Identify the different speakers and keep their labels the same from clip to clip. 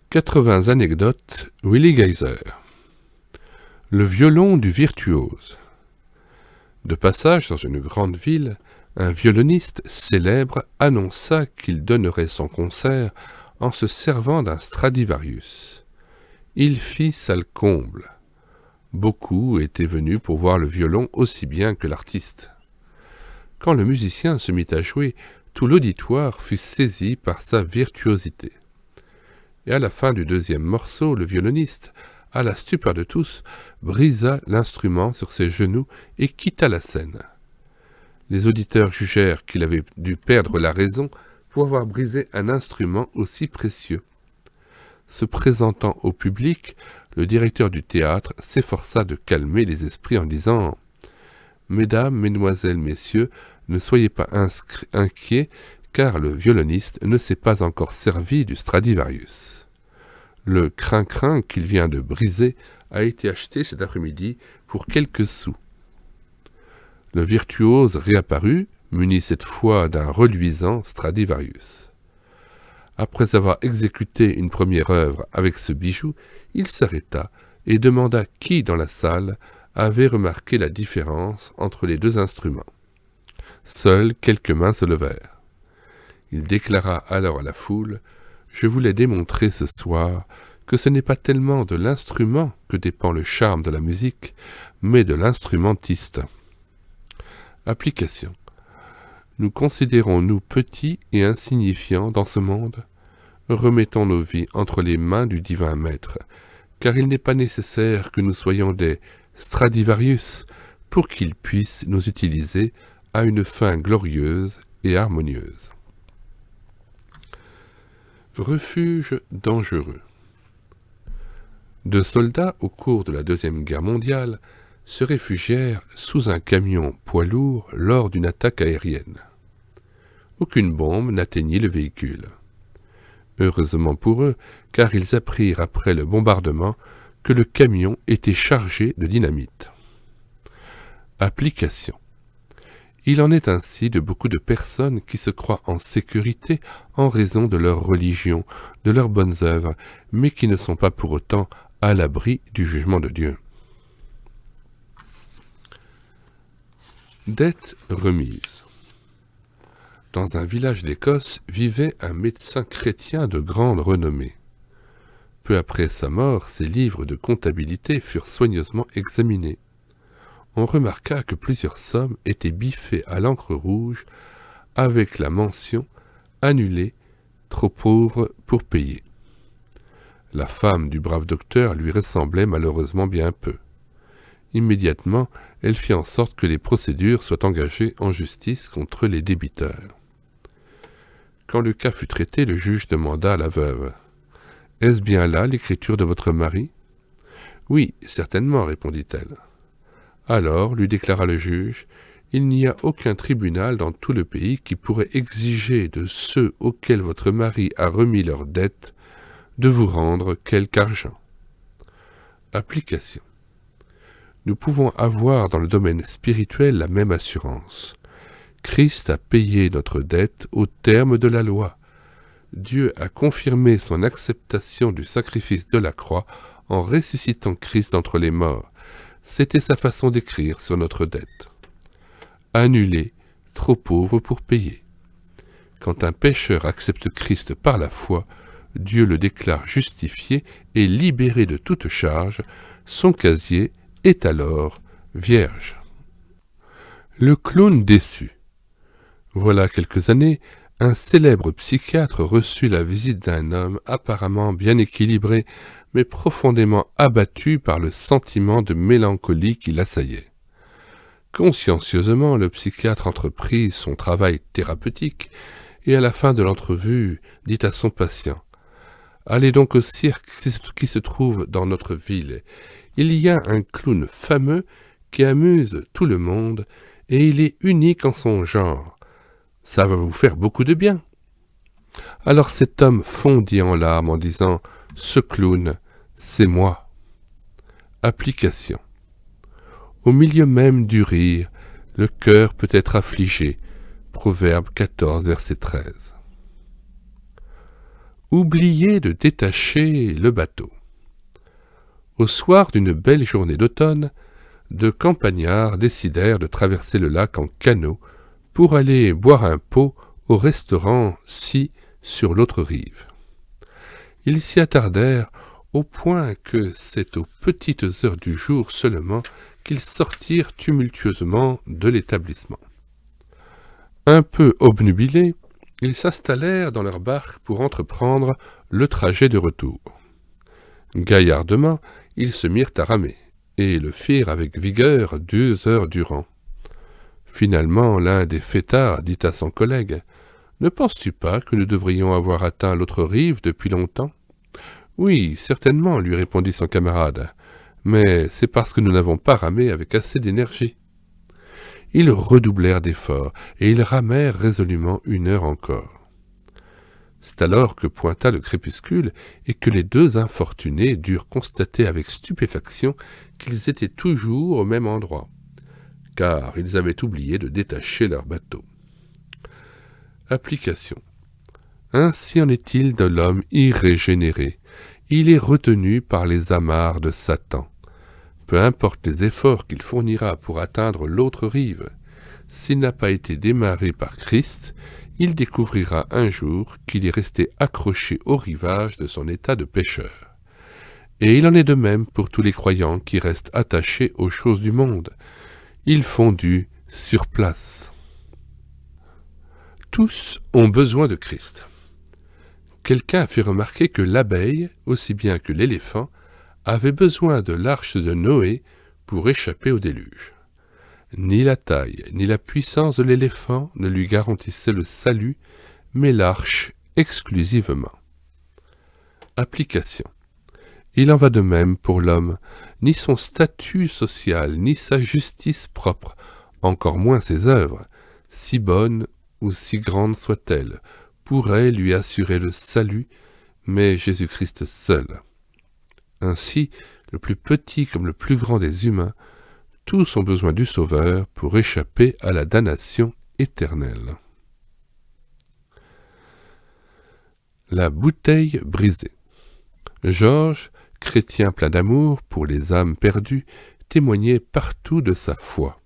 Speaker 1: 80 anecdotes Willi Geiser. Le violon du virtuose. De passage dans une grande ville, un violoniste célèbre annonça qu'il donnerait son concert en se servant d'un Stradivarius. Il fit salle comble. Beaucoup étaient venus pour voir le violon aussi bien que l'artiste. Quand le musicien se mit à jouer, tout l'auditoire fut saisi par sa virtuosité. Et à la fin du deuxième morceau, le violoniste, à la stupeur de tous, brisa l'instrument sur ses genoux et quitta la scène. Les auditeurs jugèrent qu'il avait dû perdre la raison pour avoir brisé un instrument aussi précieux. Se présentant au public, le directeur du théâtre s'efforça de calmer les esprits en disant « Mesdames, mesdemoiselles, messieurs, ne soyez pas inquiets, car le violoniste ne s'est pas encore servi du Stradivarius. Le crin-crin qu'il vient de briser a été acheté cet après-midi pour quelques sous. » Le virtuose réapparut, muni cette fois d'un reluisant Stradivarius. Après avoir exécuté une première œuvre avec ce bijou, il s'arrêta et demanda qui dans la salle avait remarqué la différence entre les deux instruments. Seules quelques mains se levèrent. Il déclara alors à la foule « Je voulais démontrer ce soir que ce n'est pas tellement de l'instrument que dépend le charme de la musique, mais de l'instrumentiste. » Application. Nous considérons-nous petits et insignifiants dans ce monde? Remettons nos vies entre les mains du divin maître, car il n'est pas nécessaire que nous soyons des Stradivarius pour qu'il puisse nous utiliser à une fin glorieuse et harmonieuse. Refuge dangereux. Deux soldats, au cours de la Deuxième Guerre mondiale, se réfugièrent sous un camion poids lourd lors d'une attaque aérienne. Aucune bombe n'atteignit le véhicule. Heureusement pour eux, car ils apprirent après le bombardement que le camion était chargé de dynamite. Application. Il en est ainsi de beaucoup de personnes qui se croient en sécurité en raison de leur religion, de leurs bonnes œuvres, mais qui ne sont pas pour autant à l'abri du jugement de Dieu. Dette remise. Dans un village d'Écosse vivait un médecin chrétien de grande renommée. Peu après sa mort, ses livres de comptabilité furent soigneusement examinés. On remarqua que plusieurs sommes étaient biffées à l'encre rouge avec la mention « Annulé, trop pauvre pour payer ». La femme du brave docteur lui ressemblait malheureusement bien peu. Immédiatement, elle fit en sorte que les procédures soient engagées en justice contre les débiteurs. Quand le cas fut traité, le juge demanda à la veuve « Est-ce bien là l'écriture de votre mari ?»« Oui, certainement, répondit-elle. » Alors, lui déclara le juge, il n'y a aucun tribunal dans tout le pays qui pourrait exiger de ceux auxquels votre mari a remis leurs dettes de vous rendre quelque argent. Application. Nous pouvons avoir dans le domaine spirituel la même assurance. Christ a payé notre dette au terme de la loi. Dieu a confirmé son acceptation du sacrifice de la croix en ressuscitant Christ d'entre les morts. C'était sa façon d'écrire sur notre dette. Annulé, trop pauvre pour payer. Quand un pécheur accepte Christ par la foi, Dieu le déclare justifié et libéré de toute charge. Son casier est alors vierge. Le clown déçu. Voilà quelques années, un célèbre psychiatre reçut la visite d'un homme apparemment bien équilibré, mais profondément abattu par le sentiment de mélancolie qui l'assaillait. Consciencieusement, le psychiatre entreprit son travail thérapeutique et à la fin de l'entrevue dit à son patient « Allez donc au cirque qui se trouve dans notre ville. Il y a un clown fameux qui amuse tout le monde et il est unique en son genre. Ça va vous faire beaucoup de bien. » Alors cet homme fondit en larmes en disant « Ce clown, c'est moi. » Application. Au milieu même du rire, le cœur peut être affligé. Proverbe 14, verset 13. oublié de détacher le bateau. Au soir d'une belle journée d'automne, deux campagnards décidèrent de traverser le lac en canot pour aller boire un pot au restaurant sur l'autre rive. Ils s'y attardèrent au point que c'est aux petites heures du jour seulement qu'ils sortirent tumultueusement de l'établissement. Un peu obnubilés, ils s'installèrent dans leur barque pour entreprendre le trajet de retour. Gaillardement, ils se mirent à ramer, et le firent avec vigueur 2 heures durant. Finalement, l'un des fêtards dit à son collègue : « Ne penses-tu pas que nous devrions avoir atteint l'autre rive depuis longtemps ?»« Oui, certainement, lui répondit son camarade, mais c'est parce que nous n'avons pas ramé avec assez d'énergie. » Ils redoublèrent d'efforts, et ils ramèrent résolument 1 heure encore. C'est alors que pointa le crépuscule, et que les deux infortunés durent constater avec stupéfaction qu'ils étaient toujours au même endroit, car ils avaient oublié de détacher leur bateau. Application. Ainsi en est-il de l'homme irrégénéré. Il est retenu par les amarres de Satan. Peu importe les efforts qu'il fournira pour atteindre l'autre rive, s'il n'a pas été démarré par Christ, il découvrira un jour qu'il est resté accroché au rivage de son état de pécheur. Et il en est de même pour tous les croyants qui restent attachés aux choses du monde. Ils fondent sur place. Tous ont besoin de Christ. Quelqu'un a fait remarquer que l'abeille, aussi bien que l'éléphant, avait besoin de l'arche de Noé pour échapper au déluge. Ni la taille, ni la puissance de l'éléphant ne lui garantissaient le salut, mais l'arche exclusivement. Application. Il en va de même pour l'homme. Ni son statut social, ni sa justice propre, encore moins ses œuvres, si bonnes ou si grandes soient-elles, pourraient lui assurer le salut, mais Jésus-Christ seul. Ainsi, le plus petit comme le plus grand des humains, tous ont besoin du Sauveur pour échapper à la damnation éternelle. La bouteille brisée. Georges, chrétien plein d'amour pour les âmes perdues, témoignait partout de sa foi.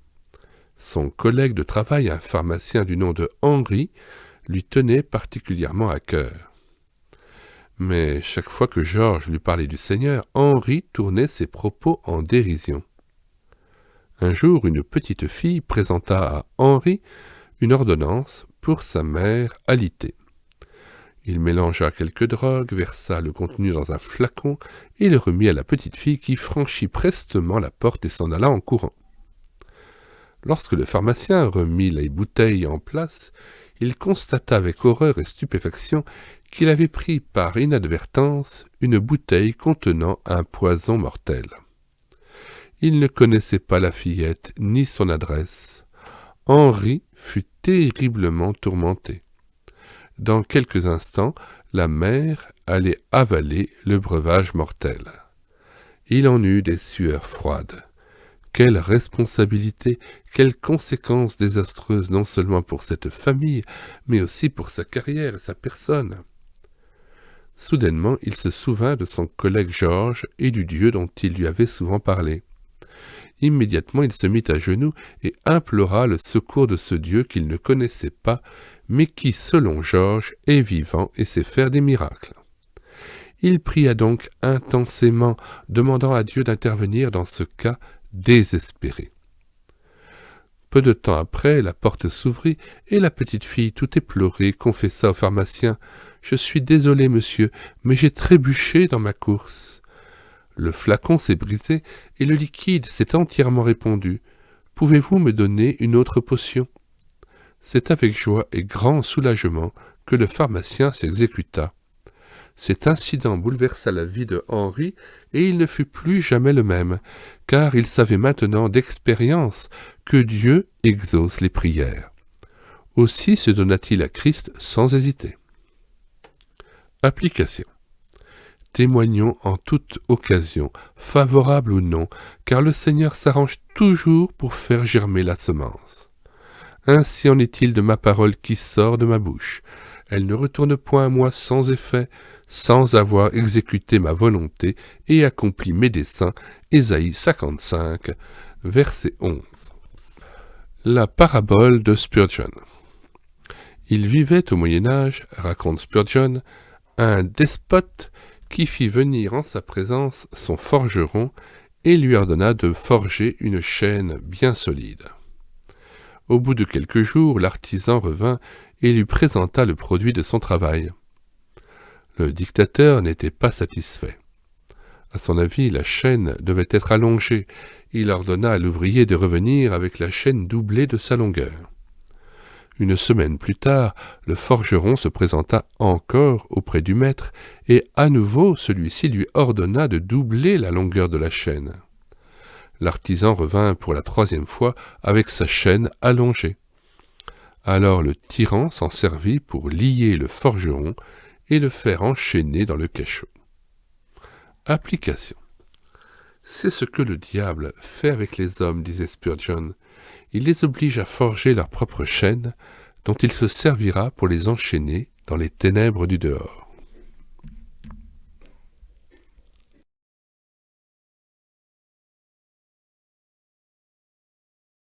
Speaker 1: Son collègue de travail, un pharmacien du nom de Henri, lui tenait particulièrement à cœur. Mais chaque fois que Georges lui parlait du Seigneur, Henri tournait ses propos en dérision. Un jour, une petite fille présenta à Henri une ordonnance pour sa mère alitée. Il mélangea quelques drogues, versa le contenu dans un flacon et le remit à la petite fille qui franchit prestement la porte et s'en alla en courant. Lorsque le pharmacien remit les bouteilles en place, il constata avec horreur et stupéfaction qu'il avait pris par inadvertance une bouteille contenant un poison mortel. Il ne connaissait pas la fillette ni son adresse. Henri fut terriblement tourmenté. Dans quelques instants, la mère allait avaler le breuvage mortel. Il en eut des sueurs froides. Quelle responsabilité, quelles conséquences désastreuses non seulement pour cette famille, mais aussi pour sa carrière et sa personne. Soudainement, il se souvint de son collègue Georges et du Dieu dont il lui avait souvent parlé. Immédiatement, il se mit à genoux et implora le secours de ce Dieu qu'il ne connaissait pas, mais qui, selon Georges, est vivant et sait faire des miracles. Il pria donc intensément, demandant à Dieu d'intervenir dans ce cas désespéré. Peu de temps après, la porte s'ouvrit et la petite fille, tout éplorée, confessa au pharmacien « Je suis désolée, monsieur, mais j'ai trébuché dans ma course. Le flacon s'est brisé et le liquide s'est entièrement répandu. Pouvez-vous me donner une autre potion ?» C'est avec joie et grand soulagement que le pharmacien s'exécuta. Cet incident bouleversa la vie de Henri et il ne fut plus jamais le même, car il savait maintenant d'expérience que Dieu exauce les prières. Aussi se donna-t-il à Christ sans hésiter. Application. Témoignons en toute occasion, favorable ou non, car le Seigneur s'arrange toujours pour faire germer la semence. Ainsi en est-il de ma parole qui sort de ma bouche. elle ne retourne point à moi sans effet, sans avoir exécuté ma volonté et accompli mes desseins. Ésaïe 55, verset 11. La parabole de Spurgeon. Il vivait au Moyen-Âge, raconte Spurgeon, un despote qui fit venir en sa présence son forgeron et lui ordonna de forger une chaîne bien solide. Au bout de quelques jours, l'artisan revint et lui présenta le produit de son travail. Le dictateur n'était pas satisfait. À son avis, la chaîne devait être allongée. Il ordonna à l'ouvrier de revenir avec la chaîne doublée de sa longueur. Une semaine plus tard, le forgeron se présenta encore auprès du maître, et à nouveau celui-ci lui ordonna de doubler la longueur de la chaîne. L'artisan revint pour la troisième fois avec sa chaîne allongée. Alors le tyran s'en servit pour lier le forgeron et le faire enchaîner dans le cachot. Application. C'est ce que le diable fait avec les hommes, disait Spurgeon. Il les oblige à forger leur propre chaîne, dont il se servira pour les enchaîner dans les ténèbres du dehors.